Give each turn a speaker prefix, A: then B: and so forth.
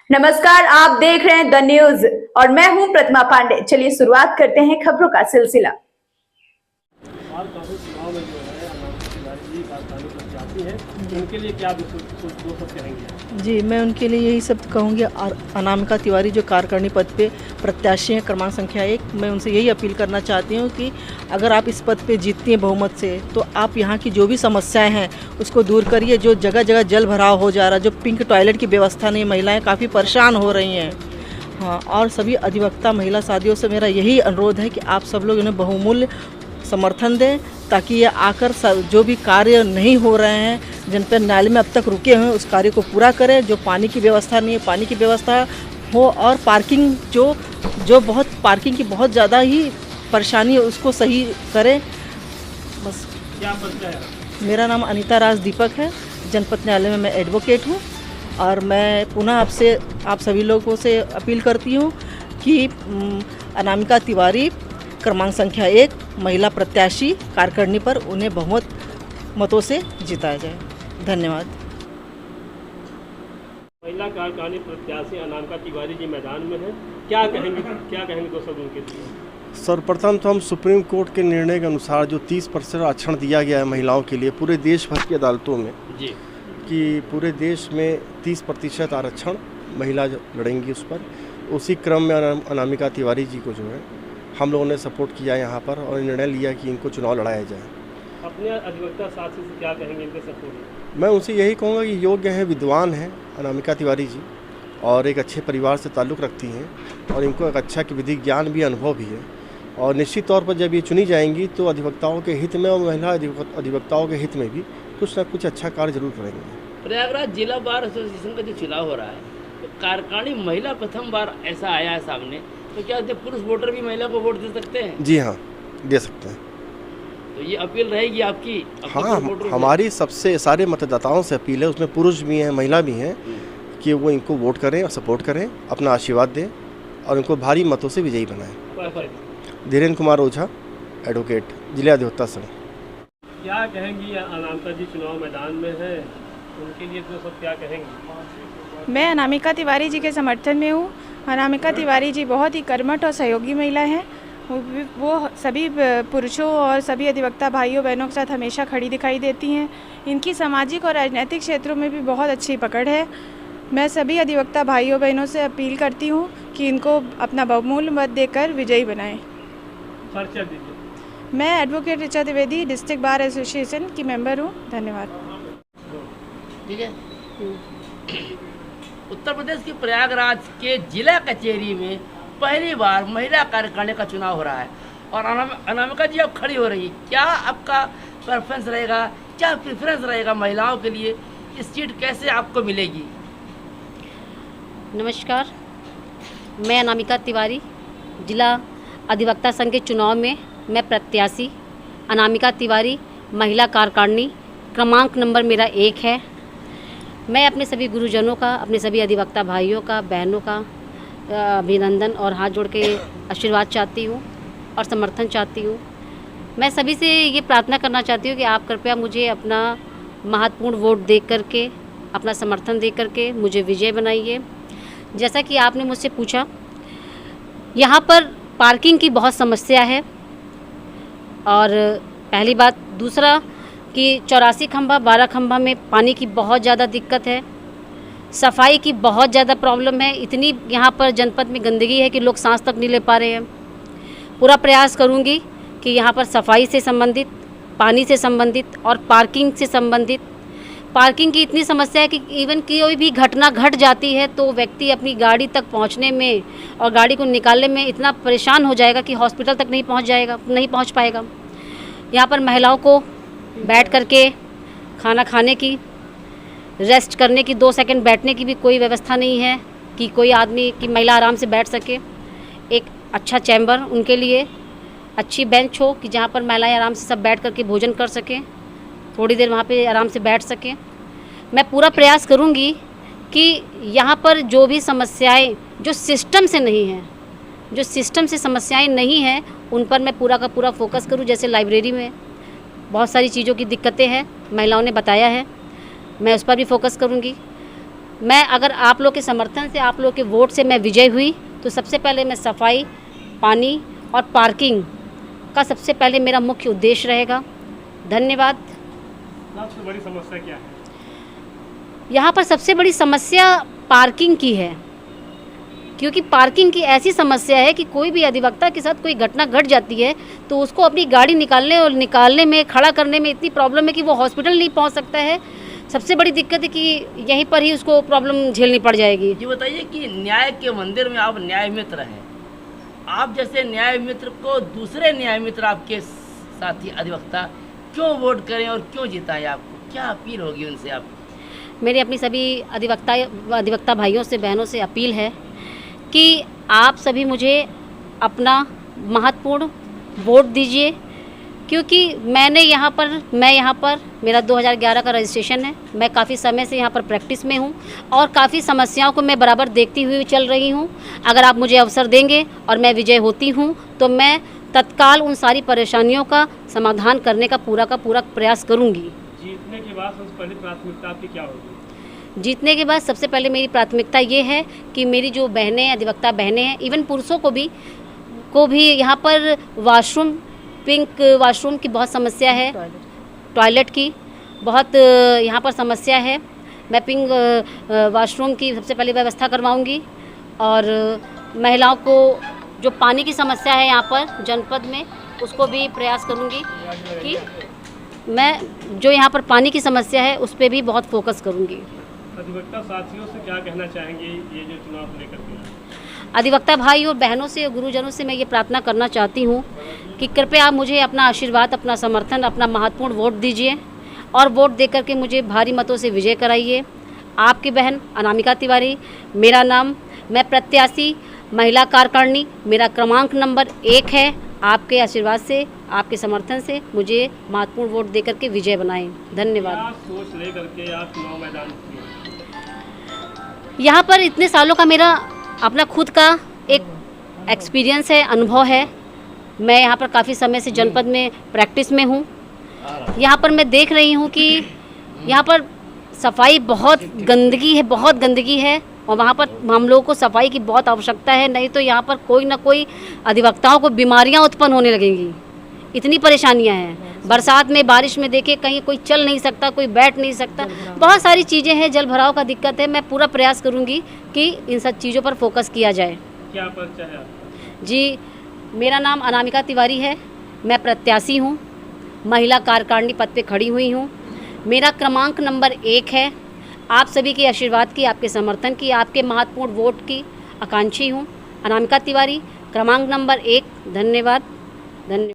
A: नमस्कार, आप देख रहे हैं द न्यूज और मैं हूं प्रतिमा पांडे। चलिए शुरुआत करते हैं खबरों का सिलसिला।
B: चुनाव में जो है राजधानी प्रत्याशी है, उनके लिए क्या कुछ दो सब कहेंगे?
C: जी, मैं उनके लिए यही सब कहूँगी। अनामिका तिवारी जो कार्यकारिणी पद पे प्रत्याशी हैं क्रमांक संख्या 1, मैं उनसे यही अपील करना चाहती हूँ कि अगर आप इस पद पे जीतती हैं बहुमत से, तो आप यहाँ की जो भी समस्याएं हैं उसको दूर करिए। जो जगह जगह जल भराव हो जा रहा है, जो पिंक टॉयलेट की व्यवस्था नहीं, महिलाएँ काफ़ी परेशान हो रही हैं। हाँ, और सभी अधिवक्ता महिला साथियों से मेरा यही अनुरोध है कि आप सब लोग इन्हें बहुमूल्य समर्थन दें, ताकि ये आकर जो भी कार्य नहीं हो रहे हैं, जिन पर नाले में अब तक रुके हुए हैं, उस कार्य को पूरा करें। जो पानी की व्यवस्था नहीं है, पानी की व्यवस्था हो, और पार्किंग जो बहुत पार्किंग की बहुत ज़्यादा ही परेशानी है, उसको सही करें। बस।
B: क्या परिचय है?
C: मेरा नाम अनीता राज दीपक है। जनपद न्यायालय में मैं एडवोकेट हूँ, और मैं पुनः आप सभी लोगों से अपील करती हूँ कि अनामिका तिवारी क्रमांक संख्या 1 महिला प्रत्याशी कार्यकारिणी पर उन्हें बहुमत मतों से जिताया जाए। धन्यवाद।
B: महिला कार्यकारिणी प्रत्याशी अनामिका तिवारी जी मैदान में है, क्या कहेंगे दो सब उनके लिए?
D: सर्वप्रथम तो हम सुप्रीम कोर्ट के निर्णय के अनुसार जो 30% आरक्षण दिया गया है महिलाओं के लिए पूरे देश भर की अदालतों में
B: जी,
D: कि पूरे देश में 30% आरक्षण महिला लड़ेंगी उस पर, उसी क्रम में अनामिका तिवारी जी को जो है हम लोगों ने सपोर्ट किया यहाँ पर और निर्णय लिया कि इनको चुनाव लड़ाया जाए।
B: अपने अधिवक्ता साथी से क्या कहेंगे इनके सपोर्ट?
D: मैं उनसे यही कहूँगा कि योग्य हैं, विद्वान हैं अनामिका तिवारी जी, और एक अच्छे परिवार से ताल्लुक़ रखती हैं, और इनको एक अच्छा विधिक ज्ञान भी, अनुभव भी है, और निश्चित तौर पर जब ये चुनी जाएंगी तो अधिवक्ताओं के हित में और महिला अधिवक्ताओं के हित में भी कुछ ना कुछ अच्छा कार्य जरूर करेंगे।
E: प्रयागराज जिला बार एसोसिएशन का जो चुनाव हो रहा है, तो कार्यकारिणी महिला प्रथम बार ऐसा आया है सामने, तो क्या पुरुष वोटर भी महिला को वोट दे सकते हैं?
D: जी हाँ, दे सकते हैं।
E: तो ये अपील रहेगी आपकी?
D: हाँ, हमारी सबसे सारे मतदाताओं से अपील है, उसमें पुरुष भी हैं, महिला भी हैं, कि वो इनको वोट करें और सपोर्ट करें, अपना आशीर्वाद दें और इनको भारी मतों से विजयी बनाएं। धीरेन्द्र कुमार ओझा, एडवोकेट, जिला अधिवक्ता संघ।
B: क्या कहेंगी? अनामिका जी चुनाव मैदान में है, उनके लिए दो सब क्या कहेंगी?
F: मैं अनामिका तिवारी जी के समर्थन में हूँ। अनामिका तिवारी जी बहुत ही कर्मठ और सहयोगी महिला हैं। वो सभी पुरुषों और सभी अधिवक्ता भाइयों बहनों के साथ हमेशा खड़ी दिखाई देती हैं। इनकी सामाजिक और राजनीतिक क्षेत्रों में भी बहुत अच्छी पकड़ है। मैं सभी अधिवक्ता भाइयों बहनों से अपील करती हूँ कि इनको अपना बहुमूल्य मत देकर विजयी बनाएं।
B: परिचय दीजिए।
F: मैं advocate Richa Dwivedi, district bar association की मेंबर हूँ। धन्यवाद।
E: ठीक है। उत्तर प्रदेश के प्रयागराज के जिला कचहरी में पहली बार महिला कार्यकारिणी का चुनाव हो रहा है, और अनामिका जी अब खड़ी हो रही है। क्या आपका प्रेफरेंस रहेगा, क्या प्रेफरेंस रहेगा महिलाओं के लिए? इस सीट कैसे आपको मिलेगी?
G: नमस्कार, मैं अनामिका तिवारी, जिला अधिवक्ता संघ के चुनाव में मैं प्रत्याशी अनामिका तिवारी, महिला कार्यकारिणी क्रमांक नंबर मेरा 1 है। मैं अपने सभी गुरुजनों का, अपने सभी अधिवक्ता भाइयों का, बहनों का अभिनंदन और हाथ जोड़ के आशीर्वाद चाहती हूँ और समर्थन चाहती हूँ। मैं सभी से ये प्रार्थना करना चाहती हूँ कि आप कृपया मुझे अपना महत्वपूर्ण वोट दे करके, अपना समर्थन दे करके मुझे विजय बनाइए। जैसा कि आपने मुझसे पूछा, यहाँ पर पार्किंग की बहुत समस्या है, और पहली बात। दूसरा कि 84 खंभा 12 खंभा में पानी की बहुत ज़्यादा दिक्कत है। सफाई की बहुत ज़्यादा प्रॉब्लम है। इतनी यहाँ पर जनपद में गंदगी है कि लोग सांस तक नहीं ले पा रहे हैं। पूरा प्रयास करूँगी कि यहाँ पर सफाई से संबंधित, पानी से संबंधित और पार्किंग से संबंधित। पार्किंग की इतनी समस्या है कि इवन कोई भी घटना घट जाती है तो व्यक्ति अपनी गाड़ी तक पहुँचने में और गाड़ी को निकालने में इतना परेशान हो जाएगा कि हॉस्पिटल तक नहीं पहुँच पाएगा। यहाँ पर महिलाओं को बैठ करके खाना खाने की, रेस्ट करने की, 2 सेकंड बैठने की भी कोई व्यवस्था नहीं है कि कोई आदमी की महिला आराम से बैठ सके। एक अच्छा चैम्बर उनके लिए, अच्छी बेंच हो कि जहाँ पर महिलाएं आराम से सब बैठ करके भोजन कर सकें, थोड़ी देर वहाँ पे आराम से बैठ सकें। मैं पूरा प्रयास करूँगी कि यहाँ पर जो भी समस्याएं जो सिस्टम से नहीं हैं, जो सिस्टम से समस्याएं नहीं हैं, उन पर मैं पूरा का पूरा फोकस करूँ। जैसे लाइब्रेरी में बहुत सारी चीज़ों की दिक्कतें हैं, महिलाओं ने बताया है, मैं उस पर भी फोकस करूँगी। मैं अगर आप लोग के समर्थन से, आप लोग के वोट से मैं विजय हुई तो सबसे पहले मैं सफाई, पानी और पार्किंग का सबसे पहले मेरा मुख्य उद्देश्य रहेगा। धन्यवाद।
B: सबसे बड़ी समस्या क्या है?
G: यहाँ पर सबसे बड़ी समस्या पार्किंग की है, क्योंकि पार्किंग की ऐसी समस्या है कि कोई भी अधिवक्ता के साथ कोई घटना घट जाती है तो उसको अपनी गाड़ी निकालने में, खड़ा करने में इतनी प्रॉब्लम है कि वो हॉस्पिटल नहीं पहुँच सकता है। सबसे बड़ी दिक्कत है कि यहीं पर ही उसको प्रॉब्लम झेलनी पड़ जाएगी।
E: ये बताइए कि न्याय के मंदिर में आप न्याय मित्र हैं, आप जैसे न्याय मित्र को दूसरे न्याय मित्र आपके साथी अधिवक्ता क्यों वोट करें और क्यों जिताएं? आपको क्या अपील होगी उनसे? आप
G: मेरी अपनी सभी अधिवक्ता भाइयों से, बहनों से अपील है कि आप सभी मुझे अपना महत्वपूर्ण वोट दीजिए, क्योंकि मैं यहाँ पर मेरा 2011 का रजिस्ट्रेशन है। मैं काफ़ी समय से यहाँ पर प्रैक्टिस में हूँ और काफ़ी समस्याओं को मैं बराबर देखती हुई चल रही हूँ। अगर आप मुझे अवसर देंगे और मैं विजय होती हूँ तो मैं तत्काल उन सारी परेशानियों का समाधान करने का पूरा प्रयास करूँगी।
B: जीतने के बाद सबसे पहली प्राथमिकता आपकी क्या होगी?
G: जीतने के बाद सबसे पहले मेरी प्राथमिकता ये है कि मेरी जो बहनें, अधिवक्ता बहनें हैं, इवन पुरुषों को भी यहाँ पर पिंक वाशरूम की बहुत समस्या है, टॉयलेट की बहुत यहाँ पर समस्या है। मैं पिंक वाशरूम की सबसे पहले व्यवस्था करवाऊँगी और महिलाओं को जो पानी की समस्या है यहाँ पर जनपद में, उसको भी प्रयास करूँगी कि मैं जो यहाँ पर पानी की समस्या है उस पर भी बहुत फोकस करूँगी।
B: अधिवक्ता साथियों से क्या कहना चाहेंगे ये जो चुनाव को लेकर के?
G: अधिवक्ता भाई और बहनों से, गुरुजनों से मैं ये प्रार्थना करना चाहती हूँ कि कृपया आप मुझे अपना आशीर्वाद, अपना समर्थन, अपना महत्वपूर्ण वोट दीजिए और वोट देकर के मुझे भारी मतों से विजय कराइए। आपकी बहन अनामिका तिवारी मेरा नाम, मैं प्रत्याशी, महिला कार्यकारिणी, मेरा क्रमांक नंबर 1 है। आपके आशीर्वाद से, आपके समर्थन से मुझे महत्वपूर्ण वोट देकर के विजय बनाएं। धन्यवाद।
B: क्या सोच लेकर के आप चुनाव मैदान में?
G: यहाँ पर इतने सालों का मेरा अपना खुद का एक एक्सपीरियंस है, अनुभव है। मैं यहाँ पर काफ़ी समय से जनपद में प्रैक्टिस में हूँ। यहाँ पर मैं देख रही हूँ कि यहाँ पर सफाई बहुत गंदगी है और वहाँ पर हम लोगों को सफाई की बहुत आवश्यकता है, नहीं तो यहाँ पर कोई ना कोई अधिवक्ताओं को बीमारियाँ उत्पन्न होने लगेंगी। इतनी परेशानियाँ हैं। बरसात में, बारिश में देखिए कहीं कोई चल नहीं सकता, कोई बैठ नहीं सकता, बहुत सारी चीज़ें हैं, जल भराव का दिक्कत है। मैं पूरा प्रयास करूँगी कि इन सब चीज़ों पर फोकस किया जाए।
B: क्या परिचय है आपका?
G: जी, मेरा नाम अनामिका तिवारी है, मैं प्रत्याशी हूँ, महिला कार्यकारिणी पद पे खड़ी हुई हूँ। मेरा क्रमांक नंबर 1 है। आप सभी के आशीर्वाद की, आपके समर्थन की, आपके महत्वपूर्ण वोट की आकांक्षी हूँ। अनामिका तिवारी, क्रमांक नंबर 1। धन्यवाद।